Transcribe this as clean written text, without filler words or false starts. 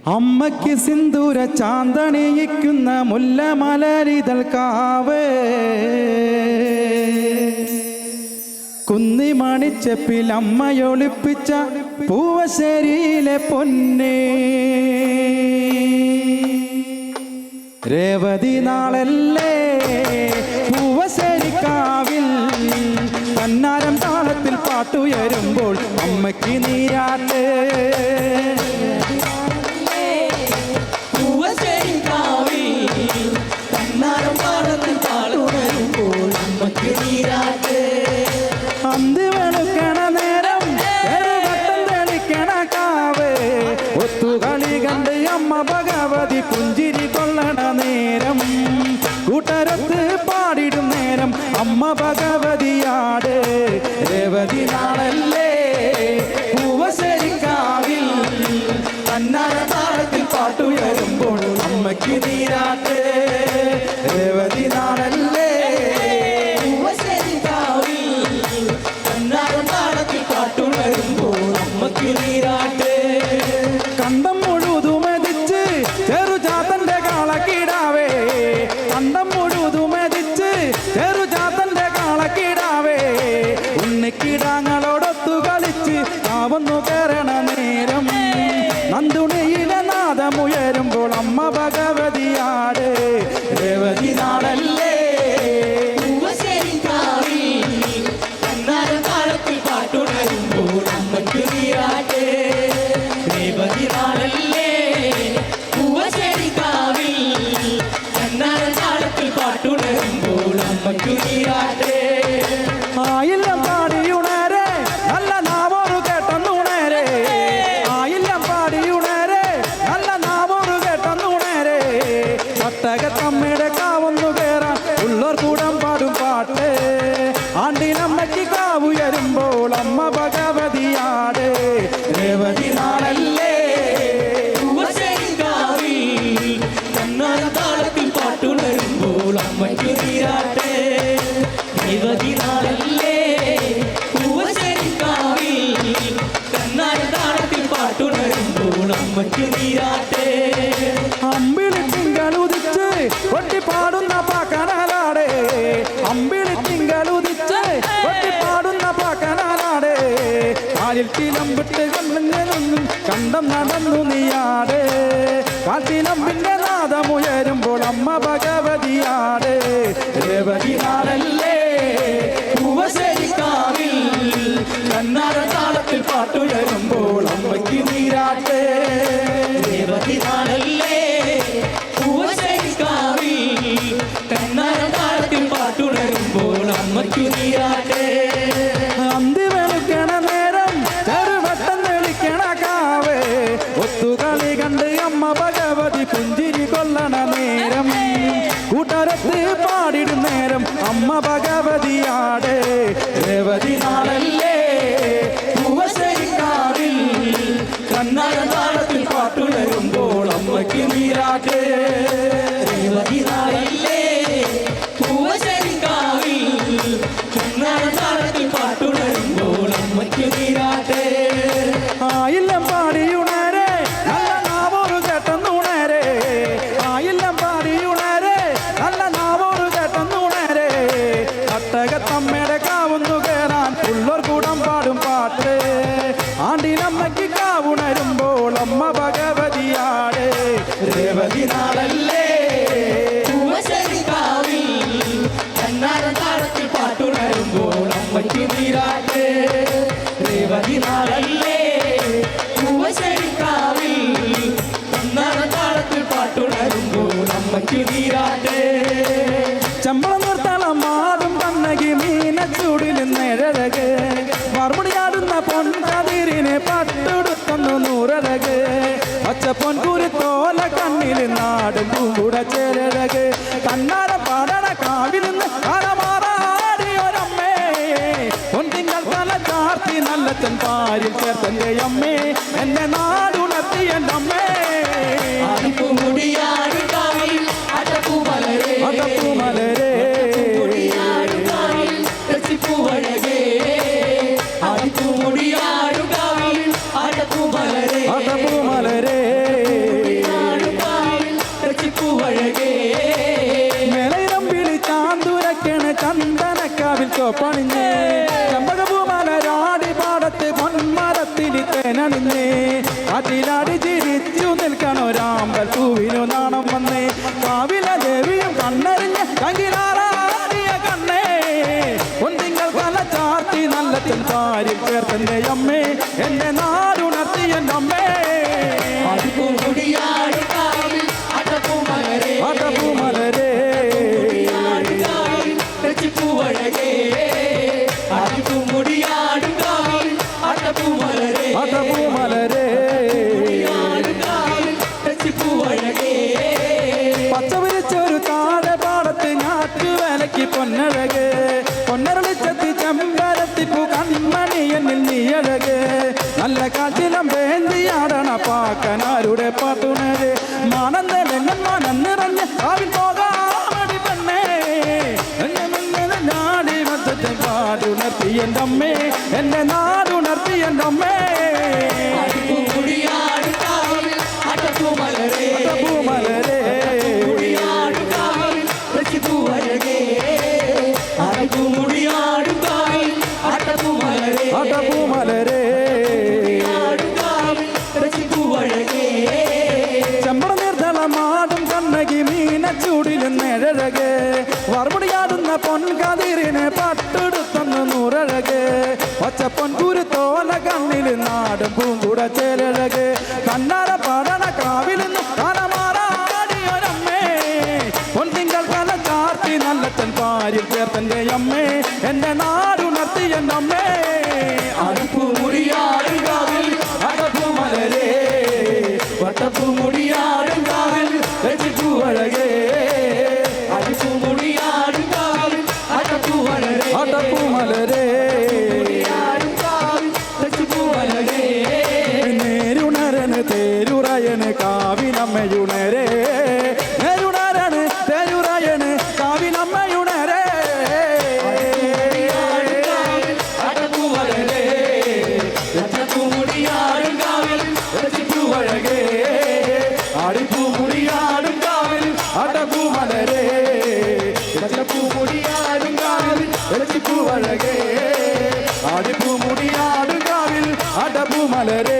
അമ്മയ്ക്ക് സിന്ദൂര ചാന്തണിയിക്കുന്ന മുല്ലമലരിതൾ കാവ് കുന്നിമണിച്ചപ്പിൽ അമ്മയൊളിപ്പിച്ച പൂവശ്ശേരിയിലെ പൊന്നേ രേവതി നാളല്ലേ പൂവശ്ശേരിക്കാവിൽ കന്നാരം താളത്തിൽ പാട്ടുയരുമ്പോൾ അമ്മയ്ക്ക് നീരാട്ട് അന്തി വെളുക്കണ നേരം വട്ടം തെളിക്കണ കാവ് ഒത്തുകളി കണ്ട് അമ്മ ഭഗവതി പുഞ്ചിരി കൊള്ളണ നേരം കൂട്ടരത്ത് പാടിടും നേരം അമ്മ ഭഗവതിയാട് രേവതി നാളല്ലേ പൂവശ്ശേരിക്കാവിൽ കന്നാര താളത്തിൽ പാട്ടുയരുമ്പോൾ അമ്മയ്ക്ക് നീരാട്ട് രേവതി നാളല്ലേ കണ്ടം മുഴുതുമെതിച്ച് ചെറുചാത്തന്റെ കാളക്കിടാവേ കണ്ടം മുഴുതുമെതിച്ച് ചെറുചാത്തന്റെ കാളക്കിടാവേ ഉണ്ണിക്കിടാങ്ങളോടൊത്തു കളിച്ച് കാവന്നു കയറണ നേരം നന്ദുണിയിലെ നാദമുയരുമ്പോൾ അമ്മ ഭഗവതിയാട് രേവതി നാളല്ലേ ആയില്ലം പാടിയുണരെ നല്ല നാവോറു കേട്ടന്നുണരെ ആയില്ലം പാടിയുണരെ നല്ല നാവോറു കേട്ടന്നുണരെ ഒട്ടകത്തമ്മയുടെ കാവന്നു കേറാൻ ഉള്ളോർ കൂടം പാടും പാട്ട് ആണ്ടിനമ്മയ്ക്ക് കാവുയരുമ്പോൾ അമ്മ ഭഗവതിയാട് രേവതി നാളല്ലേ താളത്തിൽ പാട്ടുണരുമ്പോൾ അമ്മയ്ക്ക് നീരാട്ടെ രേവതി നാളല്ലേ പൂവശ്ശേരിക്കാവിൽ കന്നാര താളത്തിൽ പാട്ടുണരുമ്പോൾ അമ്മയ്ക്ക് നീരാട്ടെ അമ്പിളി തിങ്കളുദിച്ച് കൊട്ടിപ്പാടുന്ന പാക്കനാലാടേ അമ്പിളി തിങ്കളുദിച്ച് കൊട്ടിപ്പാടുന്ന പാക്കനാലാടേ കാലിൽ തിലമ്പിട്ട് കണ്ണും കണ്ടം നടന്നു നീയാടേ കാട്ടിലമ്പിന്റെ നാദമുയരുമ്പോൾ അമ്മ ഭഗവതിയാട് രേവതി നാളല്ലേ പൂവശ്ശേരിക്കാവിൽ കന്നാര താളത്തിൽ പാട്ടുയരുമ്പോൾ അമ്മയ്ക്ക് നീരാട്ട് രേവതി നാളല്ലേ പൂവശ്ശേരിക്കാവിൽ കന്നാര താളത്തിൽ പാട്ടുണരുമ്പോൾ അമ്മയ്ക്ക് നീരാട്ട് അന്തി വെളുക്കണ നേരം ചെറുവട്ടം തെളിക്കണ കാവ് ഒത്തുകളി കണ്ട് അമ്മ ഭഗവതി പുഞ്ചിരി കൊള്ളണ നേരം കൂട്ടരത്ത് പാടിടും നേരം അമ്മ ഭഗവതിയാട് രേവതി നാളല്ലേ പൂവശ്ശേരിക്കാവിൽ കന്നാര താളത്തിൽ പാട്ടുണരുമ്പോൾ അമ്മയ്ക്ക് നീരാട്ട് രേവതി നാളല്ലേ പൂവശ്ശേരിക്കാവിൽ കന്നാര താളത്തിൽ പാട്ടുണരുമ്പോൾ അമ്മയ്ക്ക് നീരാട്ട് ആയില്ലം പാടിയുണരെ നല്ല നാവോറു കേട്ടെന്നുണരെ ആയില്ലം പാടിയുണരെ നല്ല നാവോറു കേട്ടെന്നുണരെ ഒട്ടകത്തമ്മയുടെ കാവുന്നു കേറാൻ ഉള്ളോർ കൂടം പാടും പാട്ട് ആണ്ടിനമ്മയ്ക്ക് കാവുണരുമ്പോൾ അമ്മ ഭഗവതിയാട് രേവതി നാളല്ലേ പൂവശ്ശേരിക്കാവിൽ കന്നാര താളത്തിൽ പാട്ടുണരുമ്പോൾ അമ്മയ്ക്ക് നീരാട്ട് രേവതി നാളല്ലേ പൂവശ്ശേരിക്കാവിൽ കന്നാര താളത്തിൽ പാട്ടുണരുമ്പോൾ അമ്മയ്ക്ക് നീരാട്ട് ചമ്പളം നിർത്തളം മാടും കണ്ണകി മീനച്ചൂടിൽ നിഴലക് മറുപടിയാടുന്ന പൊൻകതിരിനെ പട്ടെടുക്കുന്നു നൂറഴക് പച്ചപ്പൊൻ കുരുത്തോല കണ്ണിൽ നാടും കൂടെ ചേരഴക് കണ്ണാട പാടണ കാവിൽ നിന്ന് കാണമാറാടിയൊരമ്മേ പൊൻതിങ്കൾ തല ചാർത്തി നല്ലച്ചൻ പാരിൽ ചേർത്തന്റെ അമ്മേ എന്റെ നാടുണർത്തി എൻ്റെ അമ്മേ അതപ്പൂമലരേ പൂമലരേ ചോപ്പണിഞ്ഞേ ചെമ്പകപൂമലരാടി പാടത്ത് പൊന്മരത്തിൽ തേനണിഞ്ഞേ അതിലാടി ചിരിച്ചു നിൽക്കണൊരാമ്പൽ പൂവിനു നാണം വന്നേ കാവിലെ ദേവിയും കണ്ണറിഞ്ഞ് കങ്കിലാറാടിയ കണ്ണേ ഒന്നിങ്ങൾ കല ചാർത്തി നല്ല ചെമ്പാരിൽ ചേർത്തന്റെ അമ്മേ എന്റെ നാടുണർത്തി എൻ്റെ അമ്മേ അടപ്പൂമലരേ അടപ്പൂമലരേ പച്ച വിരിച്ചൊരു താഴെ പാടത്ത് ഞാറ്റുവേലയ്ക്ക് പൊന്നഴക് പൊന്നരളിച്ചെത്തി ചെമ്പരത്തിപ്പൂ കൺമണി എന്നിൽ നീയഴക് നല്ല കാറ്റിലും വേന്തിയാടണ പാക്കനാരുടെ പാട്ടുണര് മാനന്ദ മാനം നിറഞ്ഞ് ആവിൽ പോകാമടി പെണ്ണേ എന്നെ മുന്നിൽ നാടി മറ്റത്തെ പാടുണർത്തി എൻ്റെ അമ്മേ എൻ്റെ നാടുണർത്തി എൻ്റെ അമ്മേ അടപ്പൂമലരേ അടപ്പൂമലരേ ചെമ്പട നീർത്തളമാടും കണ്ണകി മീനച്ചൂടിലും നിഴഴക് വറുപടിയാടുന്ന പൊൻകതിരിന് പട്ടെടുത്തന്ന് നൂറഴക് പച്ചപ്പൊൻ കുരുത്തോല കണ്ണിൽ നാടും പൂങ്കുട ചേലഴക് കണ്ണാര പടണ കാവിൽ നിന്ന് കലമാറാടിയൊരമ്മേ പൊൻതിങ്കൾ കല ചാർത്തി നല്ലത്തൻ പാരിൽ ചേർത്തൻ്റെ അമ്മേ എൻ്റെ നാടുണർത്തി എൻ്റെ അമ്മേ അടുപ്പുമുടിയാടുകാവിൽ അടപ്പൂമലരേ വട്ടപ്പുമുടിയാടുകാവിൽ രചിപ്പുവഴകേ അടുപ്പുമുടിയാടുകാവിൽ അടപ്പുവഴകേ അടപ്പൂമലരേ രചിപ്പുവഴകേ നേരുണരന് തേരുറയന് കാവിനമ്മയുണരേ നേരുണരന് തേരുറയന് കാവിനമ്മയുണരേ അടപ്പുവഴകേ വട്ടപ്പുമുടിയാടുകാവിൽ രചിപ്പുവഴകേ അടിപ്പൂമുടിയാടും അടപ്പൂമലരേ വട്ടപ്പുമുടിയാടുകാവിൽ രചിപ്പൂവഴകേ അടിപ്പൂമുടിയാടും അടപ്പൂമലരേ